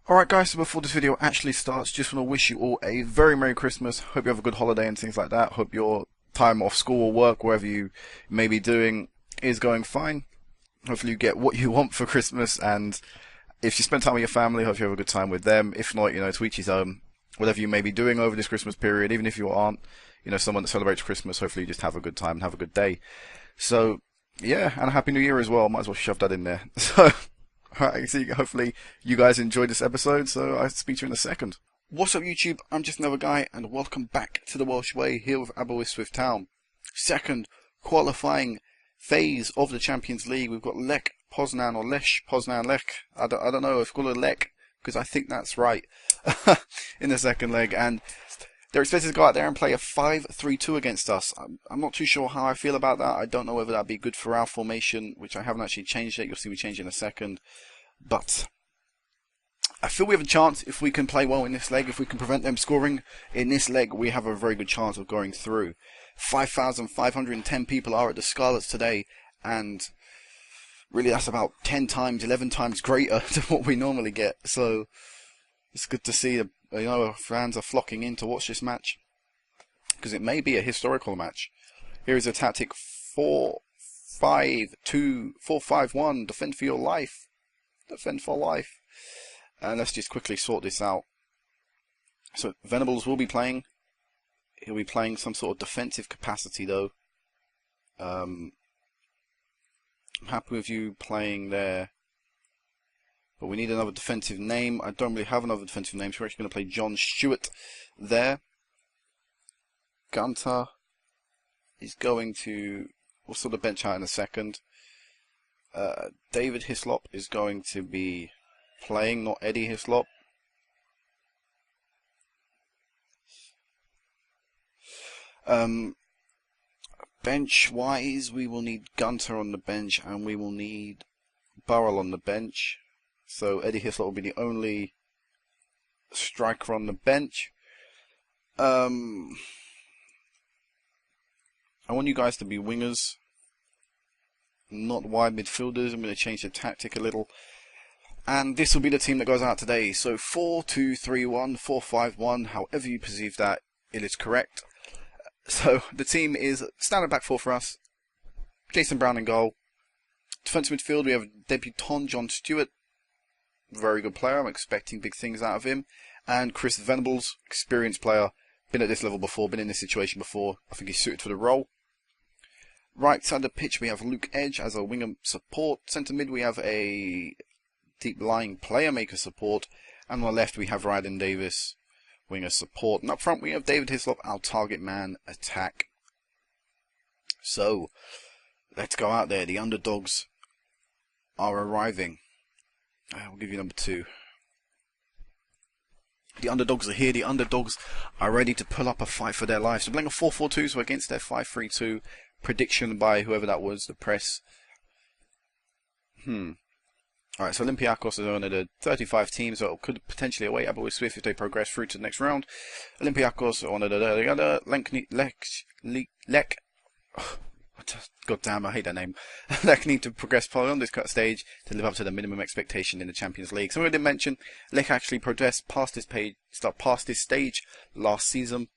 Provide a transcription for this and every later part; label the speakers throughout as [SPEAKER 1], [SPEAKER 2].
[SPEAKER 1] Alright guys, so before this video actually starts, just want to wish you all a very Merry Christmas. Hope you have a good holiday and things like that. Hope your time off school or work, wherever you may be doing, is going fine. Hopefully you get what you want for Christmas, and if you spend time with your family, hope you have a good time with them. If not, to each his own. Whatever you may be doing over this Christmas period, even if you aren't, someone that celebrates Christmas, hopefully you just have a good time and have a good day. So, yeah, and a Happy New Year as well. Might as well shove that in there. So, alright, so hopefully you guys enjoyed this episode, so I'll speak to you in a second. What's up YouTube, I'm just another guy, and welcome back to the Welsh Way here with Aberystwyth Town. Second qualifying phase of the Champions League. We've got Lech Poznan, or Lech Poznan, Lech, I don't know if it's called a Lech, because I think that's right, in the second leg, and they're expected to go out there and play a 5-3-2 against us. I'm not too sure how I feel about that. I don't know whether that'd be good for our formation, which I haven't actually changed yet. You'll see we change in a second. But I feel we have a chance if we can play well in this leg. If we can prevent them scoring in this leg, we have a very good chance of going through. 5,510 people are at the Scarlets today, and really that's about 10 times, 11 times greater than what we normally get. So it's good to see that fans are flocking in to watch this match, because it may be a historical match. Here is a tactic: 4-5-2, 4-5-1. Defend for your life. Defend for life. And let's just quickly sort this out. So Venables will be playing. He'll be playing some sort of defensive capacity, though. I'm happy with you playing there. But we need another defensive name. I don't really have another defensive name, so we're actually going to play John Stewart there. Gunter is going to... We'll sort the bench out in a second. David Hislop is going to be playing, not Eddie Hislop. Bench-wise, we will need Gunter on the bench, and we will need Burrell on the bench. So Eddie Hislop will be the only striker on the bench. I want you guys to be wingers, not wide midfielders. I'm going to change the tactic a little. And this will be the team that goes out today. So 4-2-3-1, 4-5-1, however you perceive that, it is correct. So the team is standard back four for us. Jason Brown in goal. Defensive midfield, we have debutant John Stewart. Very good player, I'm expecting big things out of him. And Chris Venables, experienced player, been at this level before, been in this situation before. I think he's suited for the role. Right side of the pitch, we have Luke Edge as a winger support. Centre mid, we have a deep lying player maker support. And on the left, we have Ryden Davis, winger support. And up front, we have David Hislop, our target man, attack. So, let's go out there. The underdogs are arriving. We'll give you number 2. The underdogs are here. The underdogs are ready to pull up a fight for their lives. So playing a 4-4-2, so against their 5-3-2 prediction by whoever that was, the press. Alright, so Olympiacos is one of the 35 teams that could potentially await Aberystwyth if they progress through to the next round. Olympiacos are one of the other Lech. God damn, I hate that name. Lech need to progress further on this cut stage to live up to the minimum expectation in the Champions League. Something I didn't mention, Lech actually progressed past this stage last season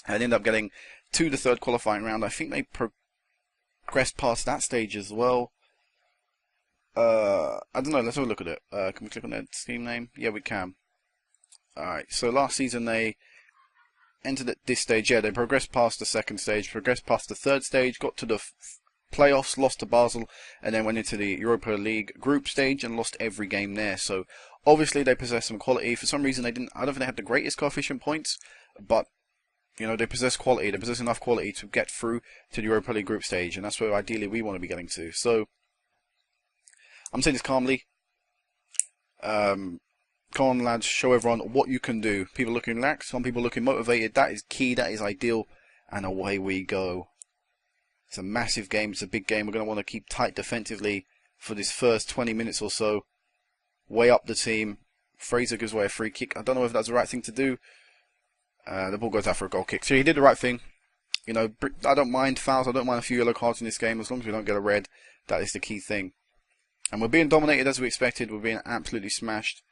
[SPEAKER 1] and ended up getting to the third qualifying round. I think they progressed past that stage as well. I don't know, let's have a look at it. Can we click on their team name? Yeah, we can. Alright, so last season they entered at this stage. Yeah, they progressed past the second stage, progressed past the third stage, got to the playoffs, lost to Basel, and then went into the Europa League group stage and lost every game there. So obviously they possess some quality. For some reason I don't think they had the greatest coefficient points, but they possess quality. They possess enough quality to get through to the Europa League group stage, and that's where ideally we want to be getting to. So I'm saying this calmly. Come on, lads, show everyone what you can do. People looking relaxed, some people looking motivated. That is key, that is ideal, and away we go. It's a massive game, it's a big game. We're going to want to keep tight defensively for this first 20 minutes or so. Way up the team. Fraser gives away a free kick. I don't know if that's the right thing to do. The ball goes out for a goal kick. So he did the right thing. I don't mind fouls, I don't mind a few yellow cards in this game. As long as we don't get a red, that is the key thing. And we're being dominated as we expected. We're being absolutely smashed.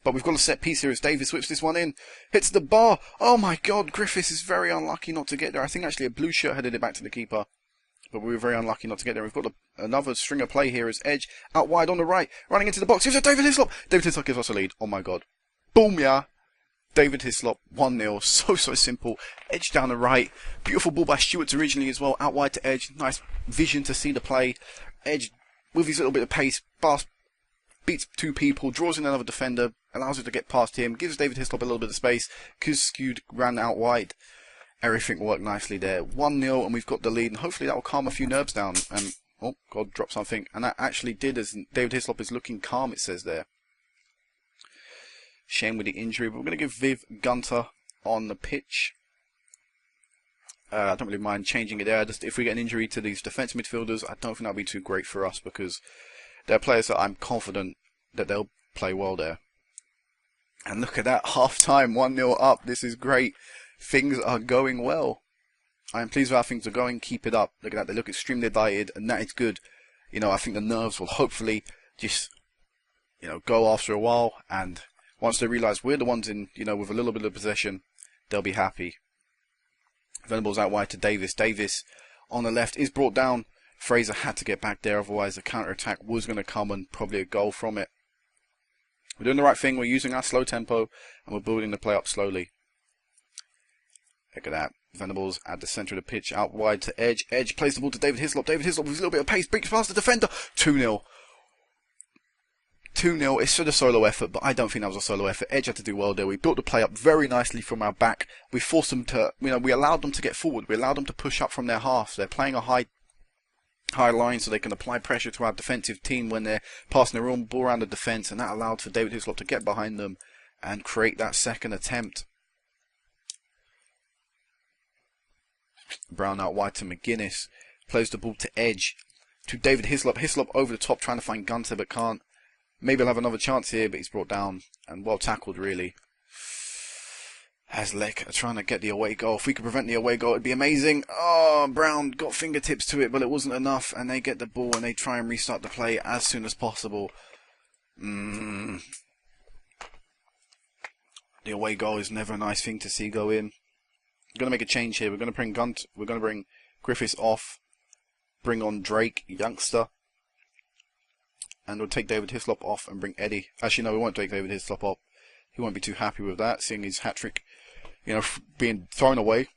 [SPEAKER 1] But we've got a set piece here as Davis whips this one in. Hits the bar. Oh my god, Griffiths is very unlucky not to get there. I think actually a blue shirt headed it back to the keeper. But we were very unlucky not to get there. We've got another string of play here as Edge out wide on the right. Running into the box. Here's a David Hislop. David Hislop gives us a lead. Oh my god. Boom, yeah. David Hislop, 1-0. So simple. Edge down the right. Beautiful ball by Stewart originally as well. Out wide to Edge. Nice vision to see the play. Edge, with his little bit of pace, fast, beats two people, draws in another defender, allows it to get past him, gives David Hislop a little bit of space. Skewed ran out wide. Everything worked nicely there. 1-0, and we've got the lead, and hopefully that will calm a few nerves down. And, oh, God, dropped something. And that actually did, as David Hislop is looking calm, it says there. Shame with the injury, but we're going to give Viv Gunter on the pitch. I don't really mind changing it there. Just if we get an injury to these defensive midfielders, I don't think that'll be too great for us, because they're players that I'm confident that they'll play well there. And look at that, half-time, 1-0 up. This is great. Things are going well. I am pleased with how things are going. Keep it up. Look at that. They look extremely dieted, and that is good. You know, I think the nerves will hopefully just, you know, go after a while, and once they realise we're the ones in, you know, with a little bit of possession, they'll be happy. Venables out wide to Davis. Davis on the left is brought down. Fraser had to get back there, otherwise the counter-attack was going to come and probably a goal from it. We're doing the right thing. We're using our slow tempo, and we're building the play up slowly. Look at that. Venables at the centre of the pitch, out wide to Edge. Edge plays the ball to David Hislop. David Hislop with a little bit of pace, breaks past the defender. 2-0. 2-0. It's sort of solo effort, but I don't think that was a solo effort. Edge had to do well there. We built the play up very nicely from our back. We forced them to, you know, we allowed them to get forward. We allowed them to push up from their half. They're playing a high line so they can apply pressure to our defensive team when they're passing their own ball around the defence, and that allowed for David Hislop to get behind them and create that second attempt. Brown out wide to McGuinness. Plays the ball to Edge. To David Hislop. Hislop over the top trying to find Gunter but can't. Maybe he'll have another chance here, but he's brought down. And well tackled really. Haslek trying to get the away goal. If we could prevent the away goal, it'd be amazing. Oh, Brown got fingertips to it, but it wasn't enough. And they get the ball and they try and restart the play as soon as possible. The away goal is never a nice thing to see go in. We're going to make a change here. We're going to bring Griffiths off. Bring on Drake, youngster. And we'll take David Hislop off and bring Eddie. Actually, no, we won't take David Hislop off. He won't be too happy with that, seeing his hat-trick, you know, being thrown away.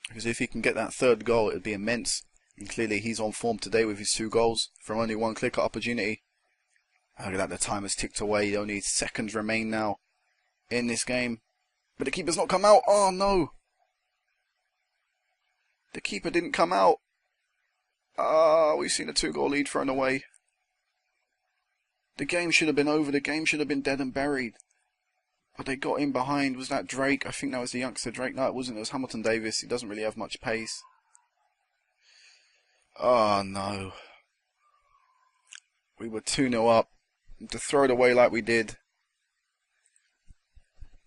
[SPEAKER 1] Because if he can get that third goal, it'd be immense. And clearly he's on form today with his 2 goals from only 1 click opportunity. Look at that, the time has ticked away. Only seconds remain now in this game. But the keeper's not come out. Oh, no. The keeper didn't come out. We've seen a 2-goal lead thrown away. The game should have been over. The game should have been dead and buried. But they got in behind. Was that Drake? I think that was the youngster Drake. No, it wasn't. It was Hamilton Davis. He doesn't really have much pace. Oh, no. We were 2-0 up. To throw it away like we did.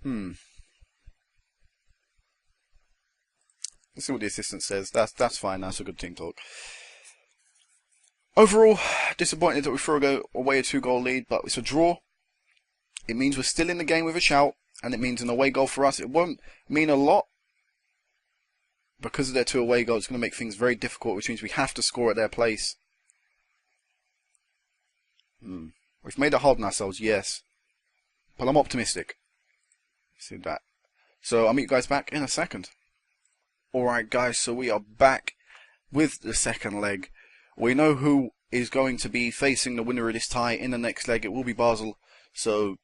[SPEAKER 1] Let's see what the assistant says. That's fine. That's a good team talk. Overall, disappointed that we threw away a 2-goal lead, but it's a draw. It means we're still in the game with a shout, and it means an away goal for us. It won't mean a lot. Because of their 2 away goals, it's going to make things very difficult, which means we have to score at their place. We've made it hard on ourselves, yes. But I'm optimistic. See that. So I'll meet you guys back in a second. Alright guys, so we are back with the second leg. We know who is going to be facing the winner of this tie in the next leg. It will be Basel. So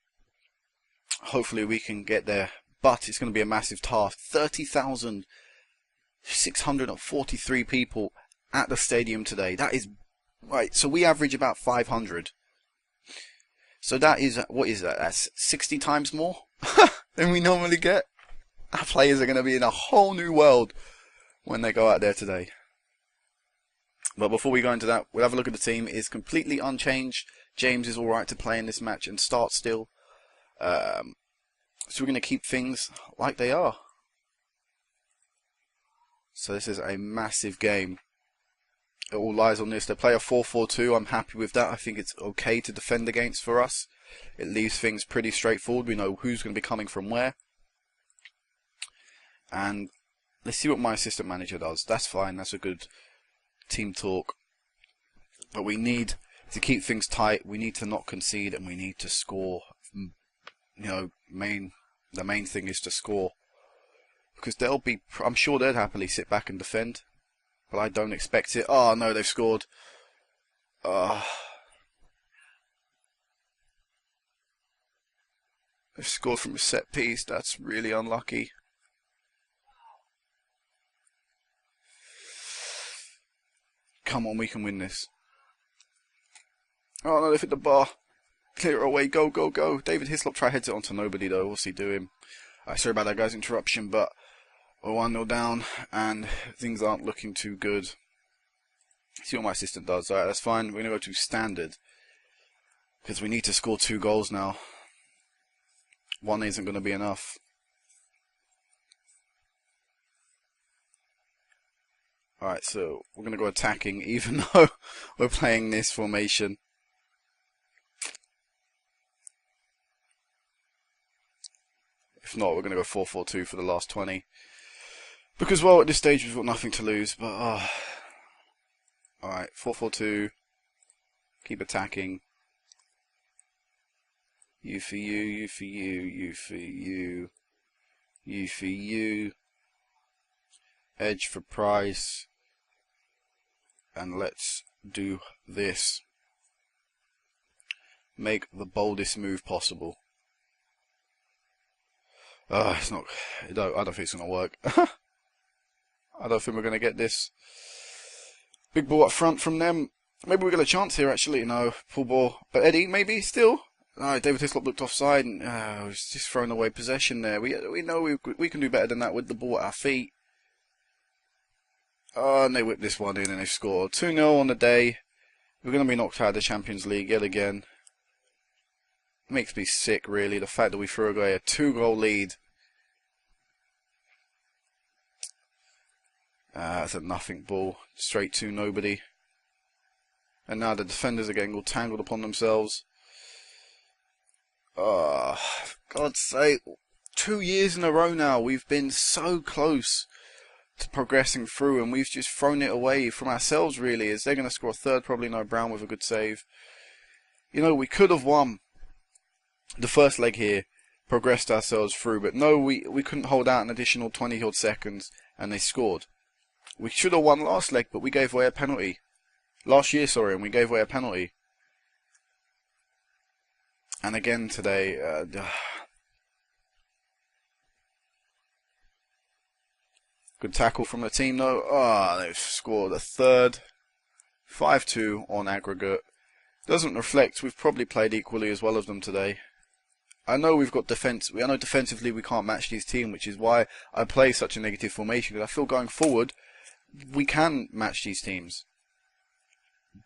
[SPEAKER 1] hopefully we can get there. But it's going to be a massive task. 30,643 people at the stadium today. That is right. So we average about 500. So that is, what is that? That's 60 times more than we normally get. Our players are going to be in a whole new world when they go out there today. But before we go into that, we'll have a look at the team. It's completely unchanged. James is alright to play in this match and start still. So we're going to keep things like they are. So this is a massive game. It all lies on this. They play a 4-4-2. I'm happy with that. I think it's okay to defend against for us. It leaves things pretty straightforward. We know who's going to be coming from where. And let's see what my assistant manager does. That's fine. That's a good team talk. But we need to keep things tight. We need to not concede, and we need to score. You know, the main thing is to score. Because I'm sure they'd happily sit back and defend. But I don't expect it. Oh no, they've scored. They've scored from a set piece. That's really unlucky. Come on, we can win this. Oh no, they've hit the bar. Clear it away. Go, go, go. David Hislop try heads it onto nobody though. What's he doing? Sorry about that, guys. Interruption, but we're 1-0 down and things aren't looking too good. See what my assistant does. Alright, that's fine. We're going to go to standard. Because we need to score 2 goals now. 1 isn't going to be enough. Alright, so we're going to go attacking even though we're playing this formation. If not, we're going to go 4-4-2 for the last 20. Because, well, at this stage we've got nothing to lose. But, alright, 4-4-2. Keep attacking. You for you, you for you, you for you. You for you. Edge for Price. And let's do this. Make the boldest move possible. It's not. I don't think it's gonna work. I don't think we're gonna get this. Big ball up front from them. Maybe we got a chance here. Actually, no, full ball. But Eddie, maybe still. No, David Hislop looked offside and was just throwing away possession there. We know we can do better than that with the ball at our feet. And they whipped this one in and they scored 2-0 on the day. We're gonna be knocked out of the Champions League yet again. Makes me sick, really, the fact that we threw away a 2-goal lead. That's a nothing ball. Straight to nobody. And now the defenders are getting all tangled upon themselves. For God's sake. 2 years in a row now, we've been so close to progressing through, and we've just thrown it away from ourselves, really, as they're going to score a third, probably no Brown with a good save. You know, we could have won the first leg here, progressed ourselves through, but no, we couldn't hold out an additional 20 odd seconds, and they scored. We should have won last leg, but we gave away a penalty. Last year, sorry, and we gave away a penalty. And again today, good tackle from the team though. They've scored a third. 5-2 on aggregate. Doesn't reflect, we've probably played equally as well as them today. I know we've got defense. I know defensively we can't match these teams, which is why I play such a negative formation. Because I feel going forward, we can match these teams.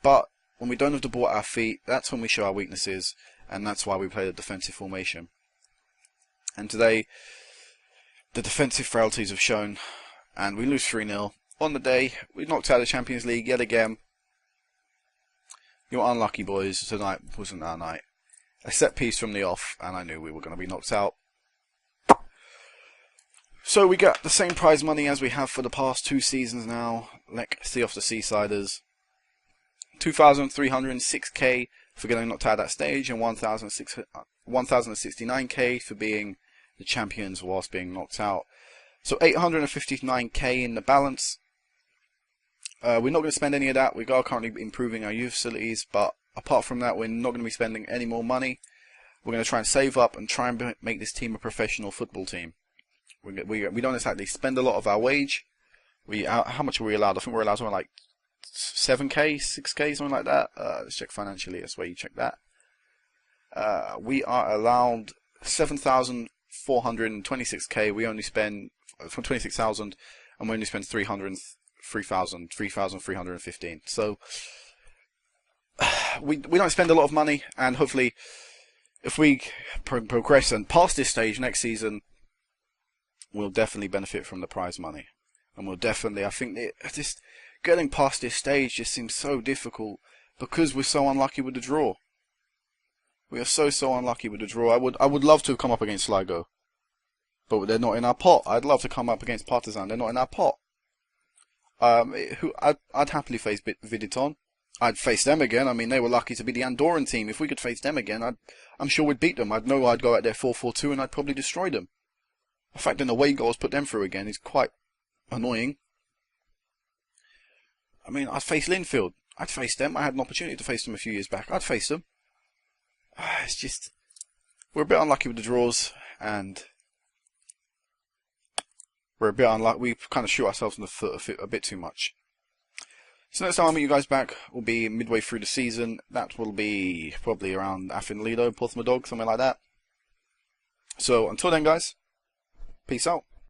[SPEAKER 1] But when we don't have the ball at our feet, that's when we show our weaknesses, and that's why we play the defensive formation. And today, the defensive frailties have shown, and we lose 3-0 on the day. We knocked out of the Champions League yet again. You're unlucky, boys. Tonight wasn't our night. A set piece from the off, and I knew we were going to be knocked out. So we got the same prize money as we have for the past 2 seasons now. Let's see off the Seasiders. 2,306k for getting knocked out at that stage, and 1,069k for being the champions whilst being knocked out. So 859k in the balance. We're not going to spend any of that. We are currently improving our youth facilities, but apart from that, we're not going to be spending any more money. We're going to try and save up and try and make this team a professional football team. We don't exactly spend a lot of our wage. How much are we allowed? I think we're allowed something like 7k, 6k, something like that. Let's check financially. That's where you check that. We are allowed 7,426k. We only spend from 26,000, and we only spend 3,315. So we don't spend a lot of money, and hopefully, if we progress and pass this stage next season, we'll definitely benefit from the prize money, and we'll definitely. I think just getting past this stage just seems so difficult because we're so unlucky with the draw. We are so unlucky with the draw. I would love to have come up against Sligo, but they're not in our pot. I'd love to come up against Partizan. They're not in our pot. I'd happily face Viditon. I'd face them again. I mean, they were lucky to be the Andorran team. If we could face them again, I'm sure we'd beat them. I'd know I'd go out there 4-4-2 and I'd probably destroy them. The fact that the away goals put them through again is quite annoying. I mean, I'd face Linfield. I'd face them. I had an opportunity to face them a few years back. I'd face them. It's just, we're a bit unlucky with the draws, and we're a bit unlucky. We kind of shoot ourselves in the foot a bit too much. So next time I'll meet you guys back will be midway through the season. That will be probably around Affin Lido, Portsmouth Dog, something like that. So until then, guys, peace out.